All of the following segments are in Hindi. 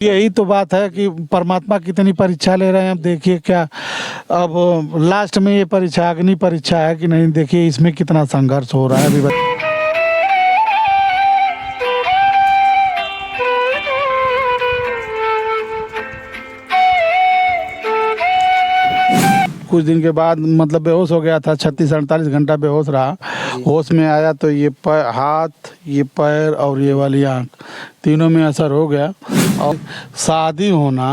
यही तो बात है कि परमात्मा कितनी परीक्षा ले रहे हैं। अब देखिए क्या अब लास्ट में ये परीक्षा अग्नि परीक्षा है कि नहीं, देखिए इसमें कितना संघर्ष हो रहा है अभी। कुछ दिन के बाद मतलब बेहोश हो गया था, 36-48 घंटा बेहोश रहा। होश में आया तो ये हाथ, ये पैर और ये वाली आँख तीनों में असर हो गया। और शादी होना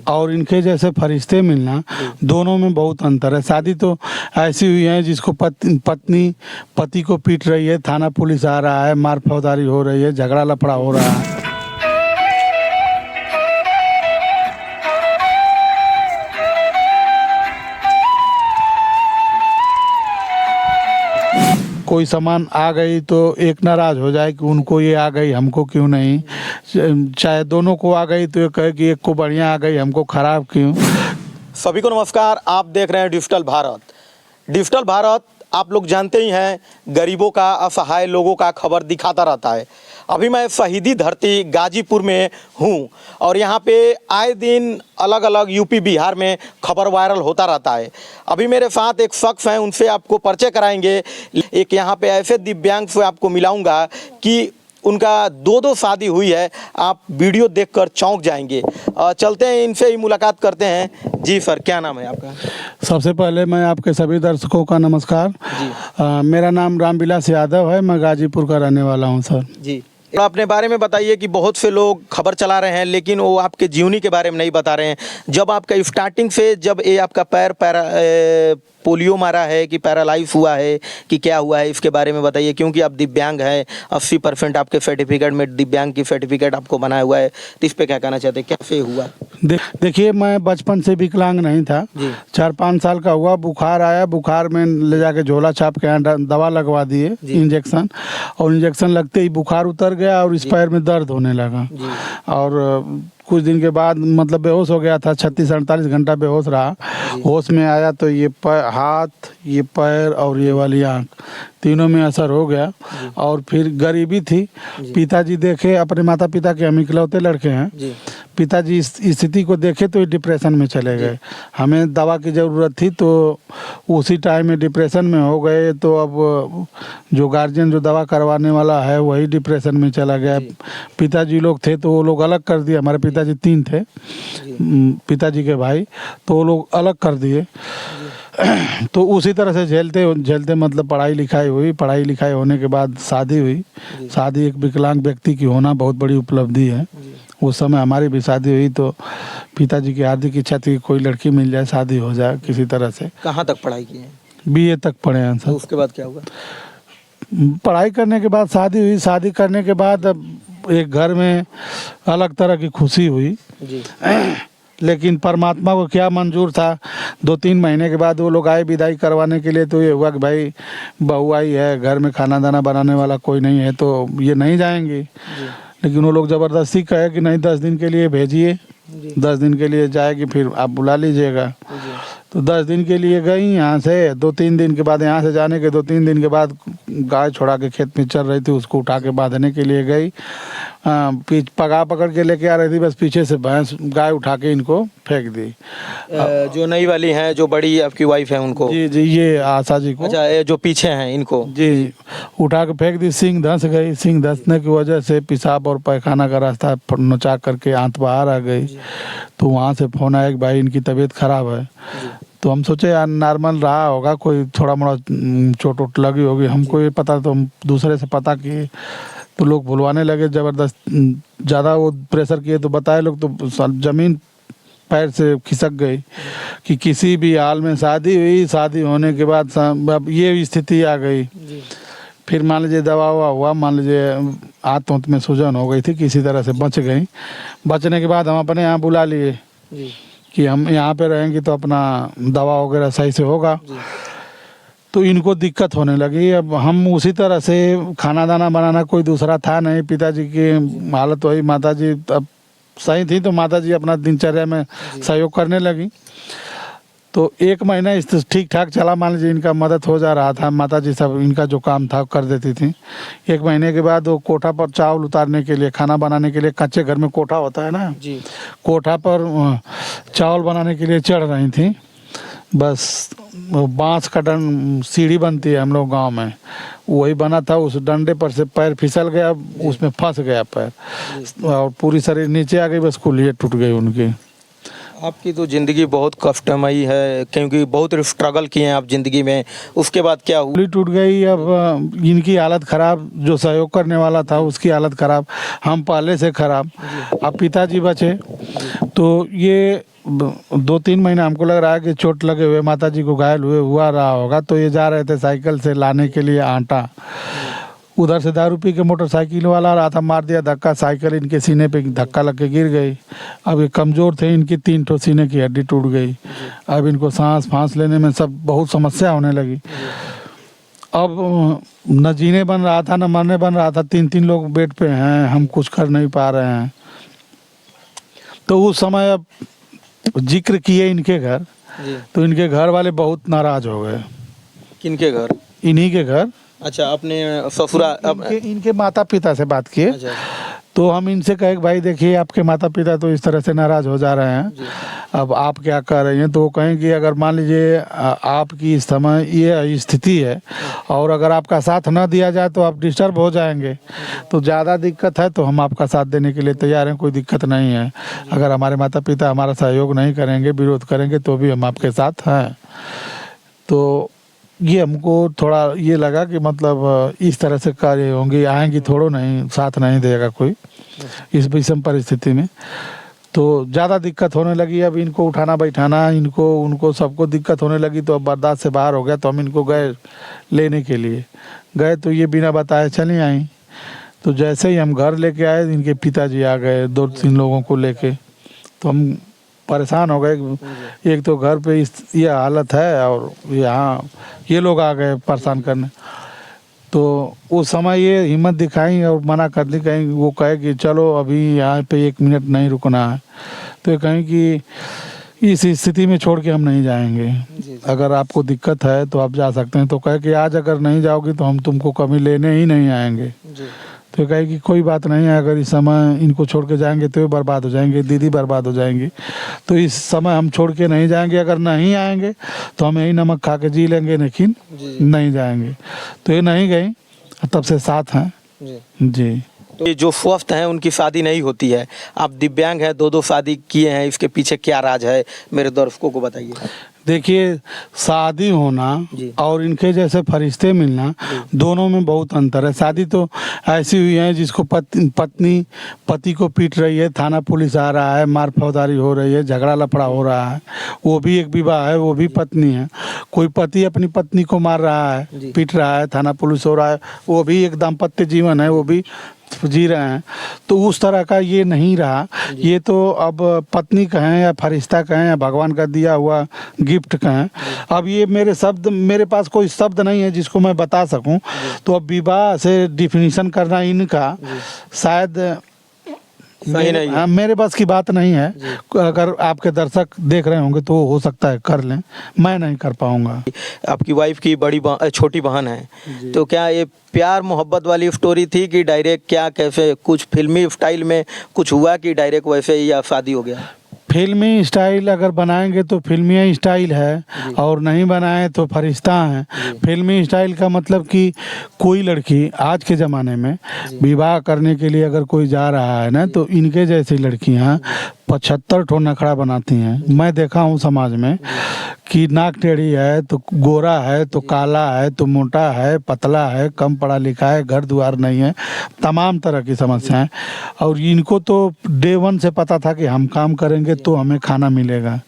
और इनके जैसे फरिश्ते मिलना, दोनों में बहुत अंतर है। शादी तो ऐसी हुई है जिसको पत्नी पति को पीट रही है, थाना पुलिस आ रहा है, मार फौजदारी हो रही है, झगड़ा लफड़ा हो रहा है। कोई सामान आ गई तो एक नाराज हो जाए कि उनको ये आ गई हमको क्यों नहीं, चाहे दोनों को आ गई तो ये कहे कि एक को बढ़िया आ गई हमको खराब क्यों। सभी को नमस्कार, आप देख रहे हैं डिजिटल भारत। डिजिटल भारत आप लोग जानते ही हैं, गरीबों का, असहाय लोगों का खबर दिखाता रहता है। अभी मैं शहीदी धरती गाजीपुर में हूँ और यहाँ पे आए दिन अलग अलग यूपी बिहार में खबर वायरल होता रहता है। अभी मेरे साथ एक शख्स हैं, उनसे आपको परिचय कराएंगे। एक यहाँ पे ऐसे दिव्यांग से आपको मिलाऊंगा कि उनका दो शादी हुई है। आप वीडियो देखकर चौंक जाएंगे। चलते हैं, इनसे ही मुलाकात करते हैं। जी सर, क्या नाम है आपका? सबसे पहले मैं आपके सभी दर्शकों का नमस्कार जी। मेरा नाम रामविलास यादव है, मैं गाजीपुर का रहने वाला हूं सर जी। अपने बारे में बताइए कि बहुत से लोग खबर चला रहे हैं लेकिन वो आपके जीवनी के बारे में नहीं बता रहे हैं। जब आपका स्टार्टिंग से, जब ये आपका पैर पोलियो मारा है कि पैरालाइज हुआ है कि क्या हुआ है, इसके बारे में बताइए। क्योंकि आप दिव्यांग हैं, 80% आपके सर्टिफिकेट में दिव्यांग की सर्टिफिकेट आपको बनाया हुआ है, तो इस पर क्या कहना चाहते हैं, कैसे हुआ? देखिए, मैं बचपन से विकलांग नहीं था। 4-5 साल का हुआ, बुखार आया, बुखार में ले जाके झोला छाप के यहाँ दवा लगवा दिए, इंजेक्शन, और इंजेक्शन लगते ही बुखार उतर गया और इस पैर में दर्द होने लगा। और कुछ दिन के बाद मतलब बेहोश हो गया था, 36-48 घंटा बेहोश रहा। होश में आया तो ये हाथ, ये पैर और ये वाली आँख तीनों में असर हो गया। और फिर गरीबी थी, पिताजी देखे, अपने माता पिता के हम इकलौते लड़के हैं, पिताजी इस स्थिति को देखे तो डिप्रेशन में चले गए। हमें दवा की ज़रूरत थी तो उसी टाइम में डिप्रेशन में हो गए। तो अब जो गार्जियन जो दवा करवाने वाला है वही डिप्रेशन में चला गया। पिताजी लोग थे तो वो लोग अलग कर दिए, हमारे पिताजी 3 थे, पिताजी के भाई, तो वो लोग अलग कर दिए। तो उसी तरह से झेलते झेलते मतलब पढ़ाई लिखाई हुई, पढ़ाई लिखाई होने के बाद शादी हुई। शादी एक विकलांग व्यक्ति की होना बहुत बड़ी उपलब्धि है। उस समय हमारी भी शादी हुई तो पिताजी की हार्दिक इच्छा थी कोई लड़की मिल जाए, शादी हो जाए किसी तरह से। कहाँ तक पढ़ाई की है? BA तक पढ़े हैं सर। उसके बाद क्या हुआ? पढ़ाई करने के बाद शादी हुई। शादी करने के बाद अब एक घर में अलग तरह की खुशी हुई जी। लेकिन परमात्मा को क्या मंजूर था, 2-3 महीने के बाद वो लोग आए विदाई करवाने के लिए। तो ये हुआ कि भाई बहू आई है, घर में खाना दाना बनाने वाला कोई नहीं है तो ये नहीं जाएंगी। लेकिन वो लोग ज़बरदस्ती कहे कि नहीं, 10 दिन के लिए भेजिए, 10 दिन के लिए जाएगी, फिर आप बुला लीजिएगा। तो 10 दिन के लिए गई यहाँ से। 2-3 दिन के बाद, यहाँ से जाने के 2-3 दिन के बाद गाय छोड़ा के खेत में चल रही थी, उसको उठा के बांधने के लिए गई। पकड़ के लेके आ रही थी, बस पीछे से भैंस गाय उठा के इनको फेंक दी। जो नई वाली हैं, जो बड़ी आपकी वाइफ है उनको? जी, ये आशा जी को। अच्छा, ये जो पीछे हैं इनको? जी, उठा के फेंक दी। सिंग धंस गई। सिंग धंसने की वजह से पेशाब और पैखाना का रास्ता नोचा करके आंत बाहर आ गई। तो वहाँ से फोन आया कि भाई इनकी तबीयत खराब है। तो हम सोचे यार नॉर्मल रहा होगा, कोई थोड़ा मोड़ा चोट वोट लगी होगी, हमको ये पता, तो हम दूसरे से पता किए तो लोग भुलवाने लगे ज़बरदस्त। ज़्यादा वो प्रेशर किए तो बताए लोग, तो ज़मीन पैर से खिसक गई कि किसी भी हाल में शादी हुई, शादी होने के बाद अब ये स्थिति आ गई। फिर मान लीजिए दवा ववा हुआ, मान लीजिए हाथ वाथ में सूजन हो गई थी, किसी तरह से बच गई। बचने के बाद हम अपने यहाँ बुला लिए कि हम यहाँ पे रहेंगे तो अपना दवा वगैरह सही से होगा। तो इनको दिक्कत होने लगी। अब हम उसी तरह से खाना दाना बनाना कोई दूसरा था नहीं, पिताजी की हालत वही, माताजी अब सही थी तो माताजी अपना दिनचर्या में सहयोग करने लगी। तो 1 महीना इस ठीक ठाक चला, मान लीजिए इनका मदद हो जा रहा था, माता जी सब इनका जो काम था कर देती थी। 1 महीने के बाद वो कोठा पर चावल उतारने के लिए, खाना बनाने के लिए, कच्चे घर में कोठा होता है ना जी। कोठा पर चावल बनाने के लिए चढ़ रही थी। बस वो बांस का सीढ़ी बनती है हम लोग गांव में, वही बना था, उस डंडे पर से पैर फिसल गया, उसमें फंस गया पैर और पूरी शरीर नीचे आ गई, बस कुल्हियाँ टूट गई उनकी। आपकी तो ज़िंदगी बहुत कष्टमयी है, क्योंकि बहुत स्ट्रगल किए हैं आप ज़िंदगी में। उसके बाद क्या हुआ? कुल्ही टूट गई, अब इनकी हालत ख़राब, जो सहयोग करने वाला था उसकी हालत ख़राब, हम पहले से ख़राब। अब पिताजी बचे तो ये 2-3 महीना हमको लग रहा है कि चोट लगे हुए माता जी को घायल हुआ रहा होगा। तो ये जा रहे थे साइकिल से लाने के लिए आटा, उधर से दारू पी के मोटरसाइकिल वाला आ रहा था, मार दिया धक्का, साइकिल इनके सीने पे धक्का लग के गिर गई। अब ये कमज़ोर थे, इनकी 3 ठो सीने की हड्डी टूट गई। अब इनको सांस लेने में सब बहुत समस्या होने लगी। अब न जीने बन रहा था न मरने बन रहा था, 3-3 लोग बेड पे हैं, हम कुछ कर नहीं पा रहे हैं। तो उस समय अब जिक्र किए इनके घर, तो इनके घर वाले बहुत नाराज हो गए। किनके घर? इन्हीं के घर। अच्छा, अपने ससुरा इनके माता पिता से बात किए। अच्छा। तो हम इनसे कहे कि भाई देखिए, आपके माता पिता तो इस तरह से नाराज़ हो जा रहे हैं, अब आप क्या कर रही हैं? तो वो कहें कि अगर मान लीजिए आपकी इस समय ये स्थिति है और अगर आपका साथ ना दिया जाए तो आप डिस्टर्ब हो जाएंगे, तो ज़्यादा दिक्कत है तो हम आपका साथ देने के लिए तैयार हैं, कोई दिक्कत नहीं है। अगर हमारे माता पिता हमारा सहयोग नहीं करेंगे, विरोध करेंगे, तो भी हम आपके साथ हैं। तो ये हमको थोड़ा ये लगा कि मतलब इस तरह से कार्य होंगे, आएंगी थोड़ो नहीं, साथ नहीं देगा कोई इस विषम परिस्थिति में। तो ज़्यादा दिक्कत होने लगी, अब इनको उठाना बैठाना, इनको उनको सबको दिक्कत होने लगी। तो अब बर्दाश्त से बाहर हो गया, तो हम इनको गए लेने के लिए गए, तो ये बिना बताए चली आई। तो जैसे ही हम घर लेके आए, इनके पिताजी आ गए 2-3 लोगों को लेके। तो हम परेशान हो गए, एक तो घर पे ये हालत है और यहाँ ये लोग आ गए परेशान करने। तो उस समय ये हिम्मत दिखाई और मना कर दी, कहीं वो कहे कि चलो अभी यहाँ पे 1 मिनट नहीं रुकना है। तो ये कहें कि इस स्थिति में छोड़ के हम नहीं जाएंगे, अगर आपको दिक्कत है तो आप जा सकते हैं। तो कहे कि आज अगर नहीं जाओगी तो हम तुमको कभी लेने ही नहीं आएंगे। तो कहे कि कोई बात नहीं है, अगर इस समय इनको छोड़ के जाएंगे तो ये बर्बाद हो जाएंगे, दीदी बर्बाद हो जाएंगी, तो इस समय हम छोड़ के नहीं जाएंगे। अगर नहीं आएंगे तो हम यही नमक खा के जी लेंगे, लेकिन नहीं जाएंगे। तो ये नहीं गई, तब से साथ हैं जी। तो ये जो स्वस्थ हैं उनकी शादी नहीं होती है, आप दिव्यांग हैं, 2-2 शादी किए हैं, इसके पीछे क्या राज है, मेरे दर्शकों को बताइए। देखिए, शादी होना और इनके जैसे फरिश्ते मिलना, दोनों में बहुत अंतर है। शादी तो ऐसी हुई है जिसको पत्नी पति को पीट रही है, थाना पुलिस आ रहा है, मार फौजदारी हो रही है, झगड़ा लफड़ा हो रहा है, वो भी एक विवाह है, वो भी पत्नी है। कोई पति अपनी पत्नी को मार रहा है, पीट रहा है, थाना पुलिस हो रहा है, वो भी एक दाम्पत्य जीवन है, वो भी जी रहे हैं। तो उस तरह का ये नहीं रहा। ये तो अब पत्नी कहें या फरिश्ता कहें या भगवान का दिया हुआ गिफ्ट कहें, अब ये मेरे पास कोई शब्द नहीं है जिसको मैं बता सकूं। तो अब विवाह से डिफिनीशन करना इनका शायद मेरे पास की बात नहीं है। अगर आपके दर्शक देख रहे होंगे तो हो सकता है कर लें, मैं नहीं कर पाऊंगा। आपकी वाइफ की छोटी बहन है, तो क्या ये प्यार मोहब्बत वाली स्टोरी थी कि डायरेक्ट, क्या कैसे कुछ फिल्मी स्टाइल में कुछ हुआ कि डायरेक्ट वैसे ही या शादी हो गया? फिल्मी स्टाइल अगर बनाएंगे तो फिल्मी स्टाइल है, और नहीं बनाए तो फरिश्ता है। फिल्मी स्टाइल का मतलब कि कोई लड़की आज के ज़माने में विवाह करने के लिए अगर कोई जा रहा है ना, तो इनके जैसी लड़कियां 75 ठो नखड़ा बनाती हैं। मैं देखा हूँ समाज में कि नाक टेढ़ी है तो गोरा है तो काला है तो मोटा है, पतला है, कम पढ़ा लिखा है, घर द्वार नहीं है, तमाम तरह की समस्याएं। और इनको तो डे 1 से पता था कि हम काम करेंगे तो हमें खाना मिलेगा।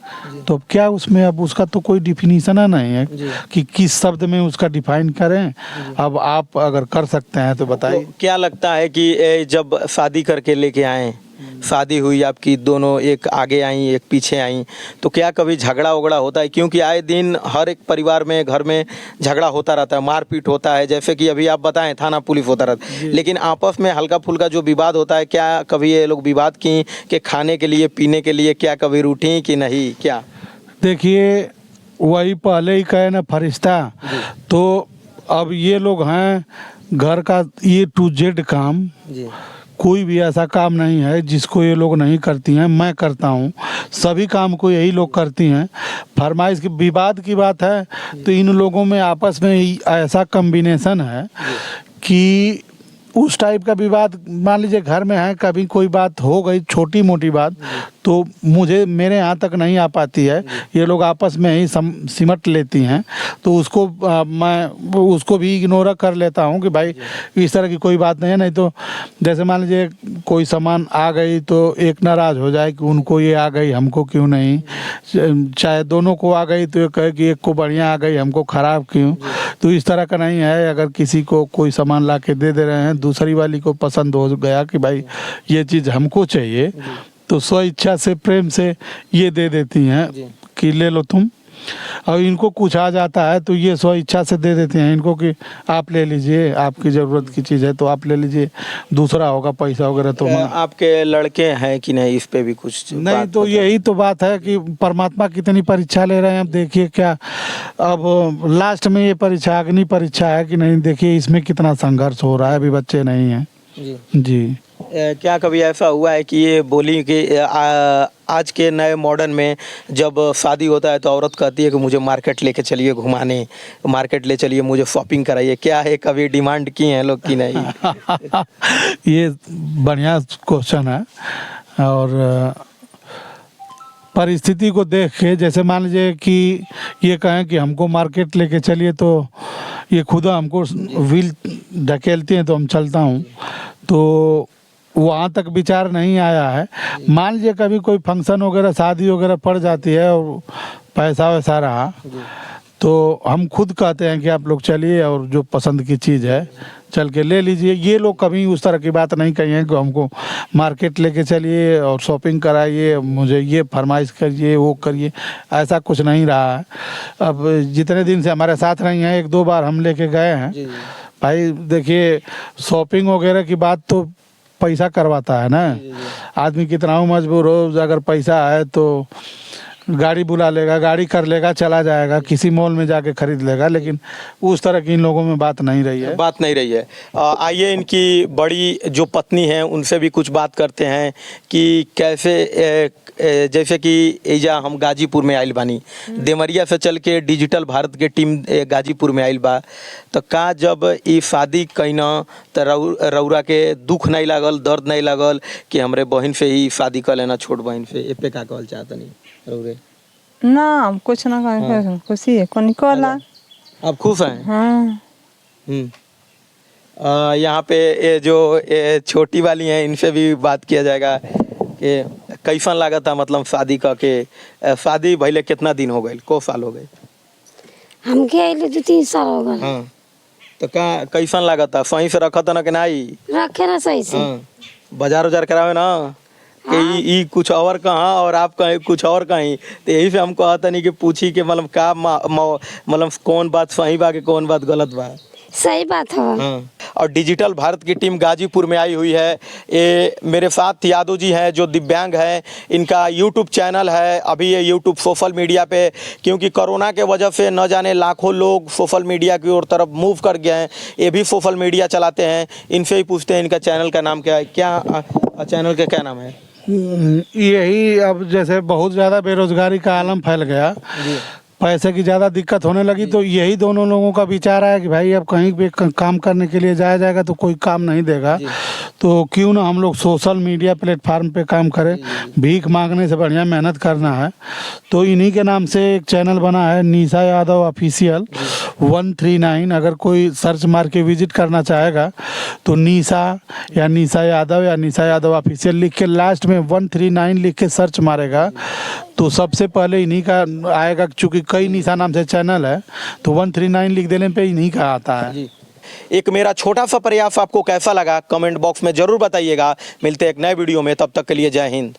तो अब क्या उसमें, अब उसका तो कोई डिफिनीशन नहीं है कि किस शब्द में उसका डिफाइन करें। अब आप अगर कर सकते हैं तो बताइए। तो क्या लगता है कि जब शादी करके लेके आए, शादी हुई आपकी, दोनों एक आगे आई एक पीछे आई, तो क्या कभी झगड़ा वगड़ा होता है? क्योंकि आए दिन हर एक परिवार में, घर में झगड़ा होता रहता है, मारपीट होता है, जैसे कि अभी आप बताएं थाना पुलिस होता रहता है, लेकिन आपस में हल्का फुल्का जो विवाद होता है, क्या कभी ये लोग विवाद की कि खाने के लिए पीने के लिए क्या कभी रूठी कि नहीं? क्या देखिए, वही पहले ही कहे ना फरिश्ता, तो अब ये लोग हैं घर का A to Z काम, जी कोई भी ऐसा काम नहीं है जिसको ये लोग नहीं करती हैं, मैं करता हूँ। सभी काम को यही लोग करती हैं। फरमाइश की विवाद की बात है तो इन लोगों में आपस में ही ऐसा कॉम्बिनेशन है कि उस टाइप का विवाद मान लीजिए घर में है, कभी कोई बात हो गई छोटी मोटी बात तो मेरे यहाँ तक नहीं आ पाती है, ये लोग आपस में ही सिमट लेती हैं, तो उसको मैं उसको भी इग्नोर कर लेता हूँ कि भाई इस तरह की कोई बात नहीं है। नहीं तो जैसे मान लीजिए कोई सामान आ गई तो एक नाराज़ हो जाए कि उनको ये आ गई हमको क्यों नहीं, चाहे दोनों को आ गई तो ये कहे कि एक को बढ़िया आ गई हमको ख़राब क्यों। तो इस तरह का नहीं है। अगर किसी को कोई सामान ला के दे रहे हैं, दूसरी वाली को पसंद हो गया कि भाई ये चीज़ हमको चाहिए, तो स्व इच्छा से प्रेम से ये दे देती हैं कि ले लो तुम। और इनको कुछ आ जाता है तो ये स्व इच्छा से दे देते हैं इनको कि आप ले लीजिए, आपकी ज़रूरत की चीज़ है तो आप ले लीजिए, दूसरा होगा पैसा वगैरह तो आपके लड़के हैं कि नहीं, इस पे भी कुछ नहीं। तो यही तो बात है कि परमात्मा कितनी परीक्षा ले रहे हैं। अब देखिए क्या अब लास्ट में ये परीक्षा अग्नि परीक्षा है कि नहीं, देखिए इसमें कितना संघर्ष हो रहा है। अभी बच्चे नहीं हैं जी। क्या कभी ऐसा हुआ है कि ये बोली कि आज के नए मॉडर्न में जब शादी होता है तो औरत कहती है कि मुझे मार्केट लेके चलिए घुमाने, मार्केट ले चलिए, मुझे शॉपिंग कराइए, क्या है कभी डिमांड की हैं लोग कि नहीं? ये बढ़िया क्वेश्चन है। और परिस्थिति को देख के जैसे मान लीजिए कि ये कहें कि हमको मार्केट लेके चलिए तो ये खुद हमको व्हील ढकेलती हैं तो हम चलता हूँ, तो वहाँ तक विचार नहीं आया है। मान लीजिए कभी कोई फंक्शन वगैरह शादी वगैरह पड़ जाती है और पैसा वैसा रहा तो हम खुद कहते हैं कि आप लोग चलिए और जो पसंद की चीज़ है चल के ले लीजिए। ये लोग कभी उस तरह की बात नहीं कही है कि हमको मार्केट लेके चलिए और शॉपिंग कराइए, मुझे ये फरमाइश करिए वो करिए, ऐसा कुछ नहीं रहा है। अब जितने दिन से हमारे साथ रही हैं, एक दो बार हम लेके गए हैं। भाई देखिए शॉपिंग वगैरह की बात तो पैसा करवाता है ना। आदमी कितना हो मजबूर हो, अगर पैसा है तो गाड़ी बुला लेगा, गाड़ी कर लेगा, चला जाएगा, किसी मॉल में जाके खरीद लेगा, लेकिन उस तरह की इन लोगों में बात नहीं रही है। बात नहीं रही है। आइए इनकी बड़ी जो पत्नी हैं उनसे भी कुछ बात करते हैं कि कैसे जैसे कि एजा हम गाजीपुर में आइल बानी, देमरिया से चल के डिजिटल भारत के टीम गाजीपुर में आइल बा, तो का जब ये शादी कैना तो रौरा के दुख नहीं लागल, दर्द नहीं लागल कि हमरे बहन से ही शादी कर लेना, छोट बहन से? ए पे का कहल चाहता नहीं रौरे? ना कुछ ना कहे, खुशी है कोनी कोला। आप खुश हैं? हाँ। यहाँ पे ये जो छोटी वाली हैं इनसे भी बात किया जाएगा कि कैसन लगा था, मतलब शादी का के शादी भइले कितना दिन हो गए, को साल हो गए? हमके आइले 2-3 साल हो गए। हाँ, तो का कैसन लगा था? सही से रखा था ना कि नहीं? रखे ना सही से। हाँ, बाजार उजार करावे ना कि ई कुछ और कहाँ और आप कहीं कुछ और कहीं, तो यही से हम कहता नहीं कि पूछी कि मतलब का मतलब कौन बात सही बा कि कौन बात गलत बा। सही बात है। हाँ। और डिजिटल भारत की टीम गाजीपुर में आई हुई है। ये मेरे साथ यादव जी हैं जो दिव्यांग हैं, इनका यूट्यूब चैनल है। अभी ये यूट्यूब सोशल मीडिया पे, क्योंकि कोरोना के वजह से न जाने लाखों लोग सोशल मीडिया की ओर तरफ मूव कर गए हैं, ये भी सोशल मीडिया चलाते हैं। इनसे ही पूछते हैं इनका चैनल का नाम क्या है, क्या चैनल का क्या नाम है? यही अब जैसे बहुत ज़्यादा बेरोजगारी का आलम फैल गया, पैसे की ज़्यादा दिक्कत होने लगी, तो यही दोनों लोगों का विचार है कि भाई अब कहीं भी काम करने के लिए जाया जाएगा तो कोई काम नहीं देगा, तो क्यों ना हम लोग सोशल मीडिया प्लेटफार्म पे काम करें। भीख मांगने से बढ़िया मेहनत करना है, तो इन्हीं के नाम से एक चैनल बना है निशा यादव ऑफिशियल 139। अगर कोई सर्च मार के विजिट करना चाहेगा तो निशा यादव ऑफिशियल लिख के लास्ट में 139 लिख के सर्च मारेगा तो सबसे पहले इन्हीं का आएगा। चूँकि कई निशा नाम से चैनल है तो 139 लिख देने पे इन्हीं का आता है। एक मेरा छोटा सा प्रयास आपको कैसा लगा कमेंट बॉक्स में ज़रूर बताइएगा। मिलते हैं एक नए वीडियो में, तब तक के लिए जय हिंद।